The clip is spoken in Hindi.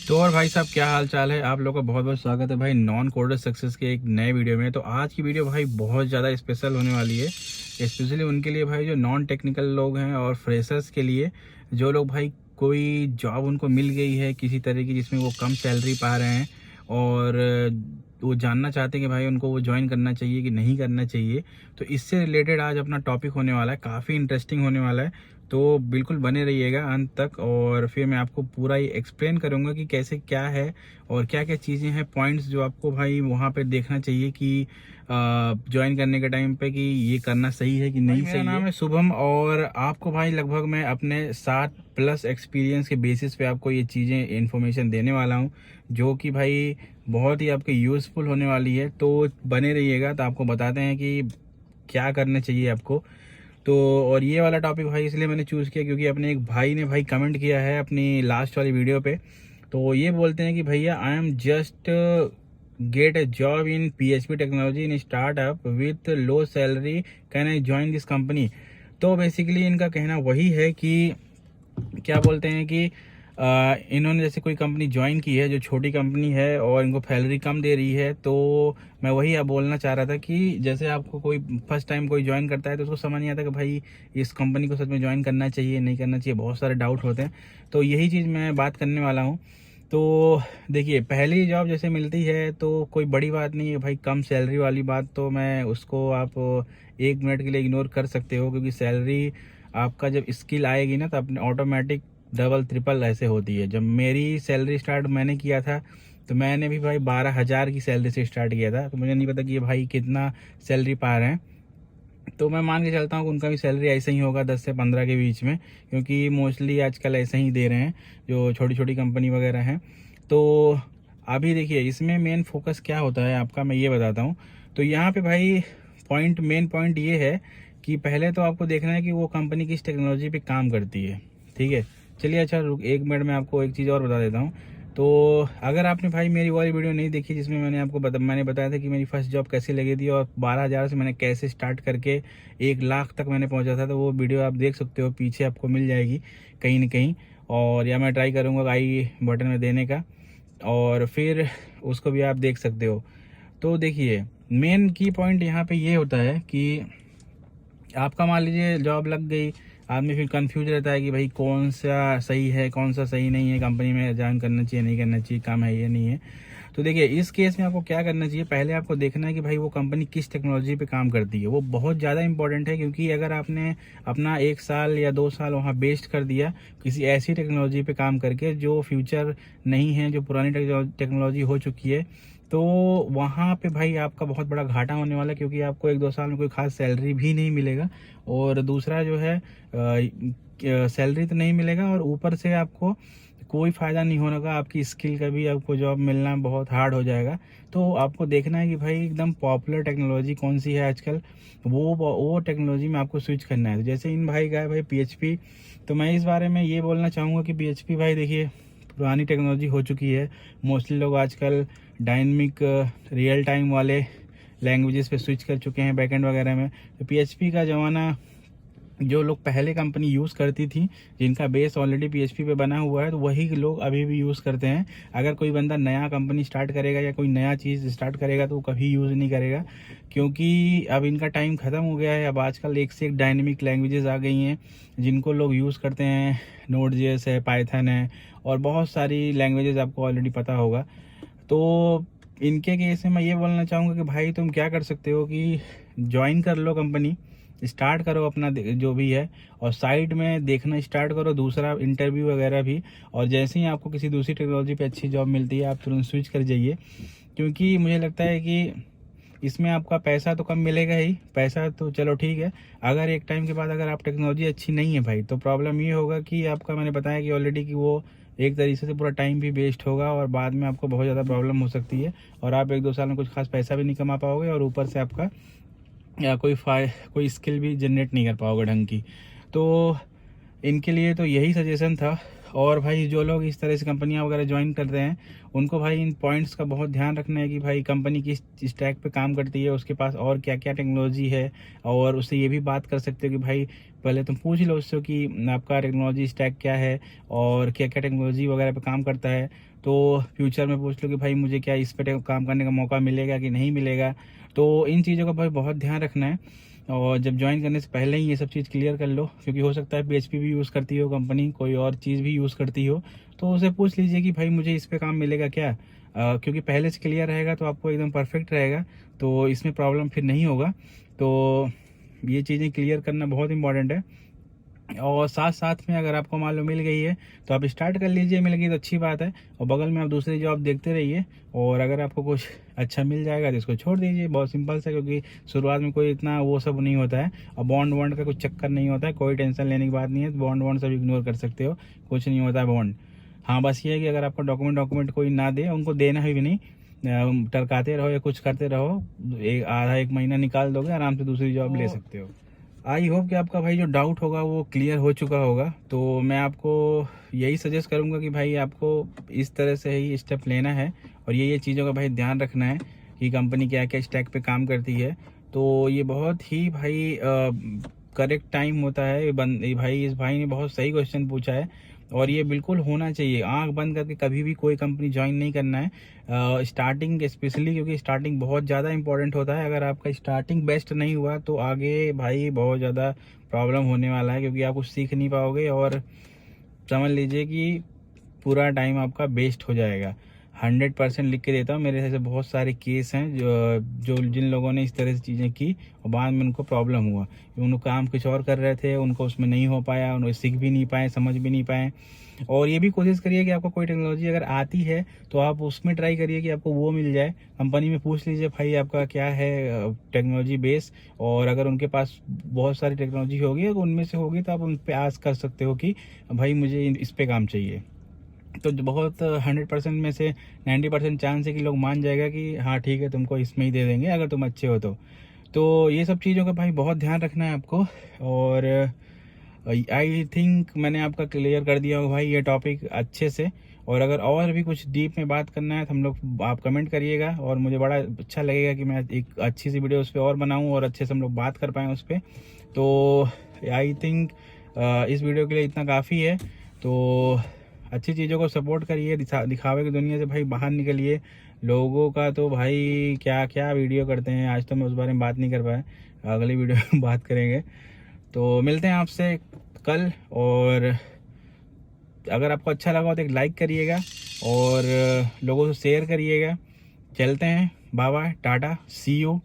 तो और भाई साहब, क्या हाल चाल है? आप लोगों का बहुत बहुत स्वागत है भाई नॉन कोडर सक्सेस के एक नए वीडियो में। तो आज की वीडियो भाई बहुत ज़्यादा स्पेशल होने वाली है, स्पेशली उनके लिए भाई जो नॉन टेक्निकल लोग हैं और फ्रेशर्स के लिए, जो लोग भाई कोई जॉब उनको मिल गई है किसी तरह की जिसमें वो कम सैलरी पा रहे हैं और वो जानना चाहते हैं कि भाई उनको वो ज्वाइन करना चाहिए कि नहीं करना चाहिए। तो इससे रिलेटेड आज अपना टॉपिक होने वाला है, काफ़ी इंटरेस्टिंग होने वाला है। तो बिल्कुल बने रहिएगा अंत तक और फिर मैं आपको पूरा ही एक्सप्लेन करूंगा कि कैसे क्या है और क्या क्या चीज़ें हैं, पॉइंट्स जो आपको भाई वहाँ पे देखना चाहिए कि ज्वाइन करने के टाइम पे कि ये करना सही है कि नहीं सही है। मेरा नाम है शुभम और आपको भाई लगभग मैं अपने 7+ एक्सपीरियंस के बेसिस पे आपको ये चीज़ें इन्फॉर्मेशन देने वाला हूँ, जो कि भाई बहुत ही आपके यूज़फुल होने वाली है। तो बने रहिएगा, तो आपको बताते हैं कि क्या करना चाहिए आपको। तो और ये वाला टॉपिक भाई इसलिए मैंने चूज़ किया क्योंकि अपने एक भाई ने भाई कमेंट किया है अपनी लास्ट वाली वीडियो पे। तो ये बोलते हैं कि भैया, I am just get a job in PHP technology in startup with low salary, can I join this company. तो बेसिकली इनका कहना वही है कि क्या बोलते हैं कि इन्होंने जैसे कोई कंपनी ज्वाइन की है जो छोटी कंपनी है और इनको सैलरी कम दे रही है। तो मैं वही अब बोलना चाह रहा था कि जैसे आपको कोई फर्स्ट टाइम कोई ज्वाइन करता है तो उसको समझ नहीं आता कि भाई इस कंपनी को सच में ज्वाइन करना चाहिए नहीं करना चाहिए, बहुत सारे डाउट होते हैं। तो यही चीज़ मैं बात करने वाला हूँ। तो देखिए, पहली जॉब जैसे मिलती है तो कोई बड़ी बात नहीं है भाई, कम सैलरी वाली बात तो मैं उसको आप 1 मिनट के लिए इग्नोर कर सकते हो, क्योंकि सैलरी आपका जब स्किल आएगी ना तो अपने ऑटोमेटिक डबल ट्रिपल ऐसे होती है। जब मेरी सैलरी स्टार्ट मैंने किया था तो मैंने भी भाई 12,000 की सैलरी से स्टार्ट किया था। तो मुझे नहीं पता कि ये भाई कितना सैलरी पा रहे हैं। तो मैं मान के चलता हूँ कि उनका भी सैलरी ऐसा ही होगा 10 से 15 के बीच में, क्योंकि मोस्टली आजकल ऐसे ही दे रहे हैं जो छोटी छोटी कंपनी वगैरह हैं। तो अभी देखिए, इसमें मेन फोकस क्या होता है आपका, मैं ये बताता हूँ। तो यहाँ पे भाई मेन पॉइंट ये है कि पहले तो आपको देखना है कि वो कंपनी किस टेक्नोलॉजी पे काम करती है। ठीक है, चलिए अच्छा रुक 1 मिनट में आपको एक चीज़ और बता देता हूँ। तो अगर आपने भाई मेरी वाली वीडियो नहीं देखी जिसमें मैंने बताया था कि मेरी फर्स्ट जॉब कैसे लगी थी और 12,000 से मैंने कैसे स्टार्ट करके 1 लाख तक मैंने पहुंचा था, तो वो वीडियो आप देख सकते हो, पीछे आपको मिल जाएगी कहीं ना कहीं। और या मैं ट्राई करूँगा आई बटन में देने का, और फिर उसको भी आप देख सकते हो। तो देखिए, मेन की पॉइंट यहाँ पे ये होता है कि आपका मान लीजिए जॉब लग गई, आदमी फिर कंफ्यूज रहता है कि भाई कौन सा सही है कौन सा सही नहीं है, कंपनी में ज्वाइन करना चाहिए नहीं करना चाहिए, काम है ये नहीं है। तो देखिए, इस केस में आपको क्या करना चाहिए, पहले आपको देखना है कि भाई वो कंपनी किस टेक्नोलॉजी पे काम करती है। वो बहुत ज़्यादा इंपॉर्टेंट है, क्योंकि अगर आपने अपना 1 साल या 2 साल वहाँ वेस्ट कर दिया किसी ऐसी टेक्नोलॉजी पे काम करके जो फ्यूचर नहीं है, जो पुरानी टेक्नोलॉजी हो चुकी है, तो वहाँ पे भाई आपका बहुत बड़ा घाटा होने वाला है, क्योंकि आपको 1-2 साल में कोई खास सैलरी भी नहीं मिलेगा। और दूसरा जो है सैलरी तो नहीं मिलेगा और ऊपर से आपको कोई फ़ायदा नहीं होने का, आपकी स्किल का भी आपको जॉब मिलना बहुत हार्ड हो जाएगा। तो आपको देखना है कि भाई एकदम पॉपुलर टेक्नोलॉजी कौन सी है आजकल, वो टेक्नोलॉजी में आपको स्विच करना है। तो जैसे इन भाई का है भाई PHP, तो मैं इस बारे में ये बोलना चाहूँगा कि PHP भाई देखिए पुरानी टेक्नोलॉजी हो चुकी है। मोस्टली लोग आजकल डायनमिक रियल टाइम वाले लैंग्वेजेस पे स्विच कर चुके हैं बैकएंड वगैरह में। तो PHP का ज़माना जो लोग पहले कंपनी यूज़ करती थी, जिनका बेस ऑलरेडी PHP पे बना हुआ है, तो वही लोग अभी भी यूज़ करते हैं। अगर कोई बंदा नया कंपनी स्टार्ट करेगा या कोई नया चीज़ स्टार्ट करेगा तो वो कभी यूज़ नहीं करेगा, क्योंकि अब इनका टाइम ख़त्म हो गया है। अब आजकल एक से एक डायनेमिक लैंग्वेजेस आ गई हैं जिनको लोग यूज़ करते हैं। Node.js है, पाइथन है और बहुत सारी लैंग्वेजेस आपको ऑलरेडी पता होगा। तो इनके केस में मैं ये बोलना चाहूँगा कि भाई तुम क्या कर सकते हो कि ज्वाइन कर लो कंपनी, स्टार्ट करो अपना जो भी है, और साइड में देखना स्टार्ट करो दूसरा इंटरव्यू वगैरह भी। और जैसे ही आपको किसी दूसरी टेक्नोलॉजी पे अच्छी जॉब मिलती है आप तुरंत स्विच कर जाइए, क्योंकि मुझे लगता है कि इसमें आपका पैसा तो कम मिलेगा ही, पैसा तो चलो ठीक है। अगर एक टाइम के बाद अगर आप टेक्नोलॉजी अच्छी नहीं है भाई, तो प्रॉब्लम ये होगा कि आपका, मैंने बताया कि ऑलरेडी कि वो एक तरीके से पूरा टाइम भी वेस्ट होगा और बाद में आपको बहुत ज़्यादा प्रॉब्लम हो सकती है, और आप 1-2 साल में कुछ खास पैसा भी नहीं कमा पाओगे और ऊपर से आपका या कोई स्किल भी जनरेट नहीं कर पाओगे ढंग की। तो इनके लिए तो यही सजेशन था। और भाई जो लोग इस तरह से कंपनियां वगैरह ज्वाइन कर रहे हैं उनको भाई इन पॉइंट्स का बहुत ध्यान रखना है कि भाई कंपनी किस स्टैक पे काम करती है, उसके पास और क्या क्या टेक्नोलॉजी है। और उससे ये भी बात कर सकते हो कि भाई पहले तुम पूछ लो उससे कि आपका टेक्नोलॉजी स्टैक क्या है और क्या क्या टेक्नोलॉजी वगैरह पे काम करता है। तो फ्यूचर में पूछ लो कि भाई मुझे क्या इस पे काम करने का मौका मिलेगा कि नहीं मिलेगा। तो इन चीज़ों का भाई बहुत ध्यान रखना है और जब ज्वाइन करने से पहले ही ये सब चीज़ क्लियर कर लो, क्योंकि हो सकता है PHP भी यूज़ करती हो कंपनी, कोई और चीज़ भी यूज़ करती हो, तो उसे पूछ लीजिए कि भाई मुझे इस पे काम मिलेगा क्या। क्योंकि पहले से क्लियर रहेगा तो आपको एकदम परफेक्ट रहेगा, तो इसमें प्रॉब्लम फिर नहीं होगा। तो ये चीज़ें क्लियर करना बहुत इंपॉर्टेंट है। और साथ साथ में अगर आपको मालूम मिल गई है तो आप स्टार्ट कर लीजिए, मिल गई तो अच्छी बात है, और बगल में आप दूसरी जॉब देखते रहिए। और अगर आपको कुछ अच्छा मिल जाएगा तो इसको छोड़ दीजिए, बहुत सिंपल सा, क्योंकि शुरुआत में कोई इतना वो सब नहीं होता है और बॉन्ड वॉन्ड का कुछ चक्कर नहीं होता है, कोई टेंशन लेने की बात नहीं है। बॉन्ड वॉन्ड सब इग्नोर कर सकते हो, कुछ नहीं होता है बॉन्ड। हाँ बस ये है कि अगर आपका डॉक्यूमेंट कोई ना दे, उनको देना ही भी नहीं, टरकाते रहो या कुछ करते रहो, आधा एक महीना निकाल दोगे, आराम से दूसरी जॉब ले सकते हो। आई होप कि आपका भाई जो डाउट होगा वो क्लियर हो चुका होगा। तो मैं आपको यही सजेस्ट करूंगा कि भाई आपको इस तरह से ही स्टेप लेना है और ये चीज़ों का भाई ध्यान रखना है कि कंपनी क्या क्या स्टैक पे काम करती है। तो ये बहुत ही भाई करेक्ट टाइम होता है। भाई इस भाई ने बहुत सही क्वेश्चन पूछा है और ये बिल्कुल होना चाहिए। आंख बंद करके कभी भी कोई कंपनी ज्वाइन नहीं करना है, स्टार्टिंग स्पेशली, क्योंकि स्टार्टिंग बहुत ज़्यादा इंपॉर्टेंट होता है। अगर आपका स्टार्टिंग बेस्ट नहीं हुआ तो आगे भाई बहुत ज़्यादा प्रॉब्लम होने वाला है, क्योंकि आप कुछ सीख नहीं पाओगे और समझ लीजिए कि पूरा टाइम आपका वेस्ट हो जाएगा। 100% लिख के देता हूँ, मेरे ऐसे बहुत सारे केस हैं जो जिन लोगों ने इस तरह से चीज़ें की और बाद में उनको प्रॉब्लम हुआ। उनको काम कुछ और कर रहे थे, उनको उसमें नहीं हो पाया, उन्हें सीख भी नहीं पाए, समझ भी नहीं पाए। और ये भी कोशिश करिए कि आपको कोई टेक्नोलॉजी अगर आती है तो आप उसमें ट्राई करिए कि आपको वो मिल जाए। कंपनी में पूछ लीजिए भाई आपका क्या है टेक्नोलॉजी बेस, और अगर उनके पास बहुत सारी टेक्नोलॉजी होगी, अगर उनमें से होगी तो आप उन पर आस्क कर सकते हो कि भाई मुझे इस पे काम चाहिए। तो बहुत 100% में से 90% चांस है कि लोग मान जाएगा कि हाँ ठीक है, तुमको इसमें ही दे देंगे अगर तुम अच्छे हो तो ये सब चीज़ों का भाई बहुत ध्यान रखना है आपको। और आई थिंक मैंने आपका क्लियर कर दिया होगा भाई ये टॉपिक अच्छे से। और अगर और भी कुछ डीप में बात करना है तो हम लोग आप कमेंट करिएगा और मुझे बड़ा अच्छा लगेगा कि मैं एक अच्छी सी वीडियो उस पर और बनाऊँ और अच्छे से हम लोग बात कर पाएँ उस पर। तो आई थिंक इस वीडियो के लिए इतना काफ़ी है। तो अच्छी चीज़ों को सपोर्ट करिए, दिखावे की दुनिया से भाई बाहर निकलिए। लोगों का तो भाई क्या क्या वीडियो करते हैं, आज तो मैं उस बारे में बात नहीं कर पाया, अगली वीडियो में बात करेंगे। तो मिलते हैं आपसे कल, और अगर आपको अच्छा लगा तो एक लाइक करिएगा और लोगों से शेयर करिएगा। चलते हैं, bye bye, tata, see you.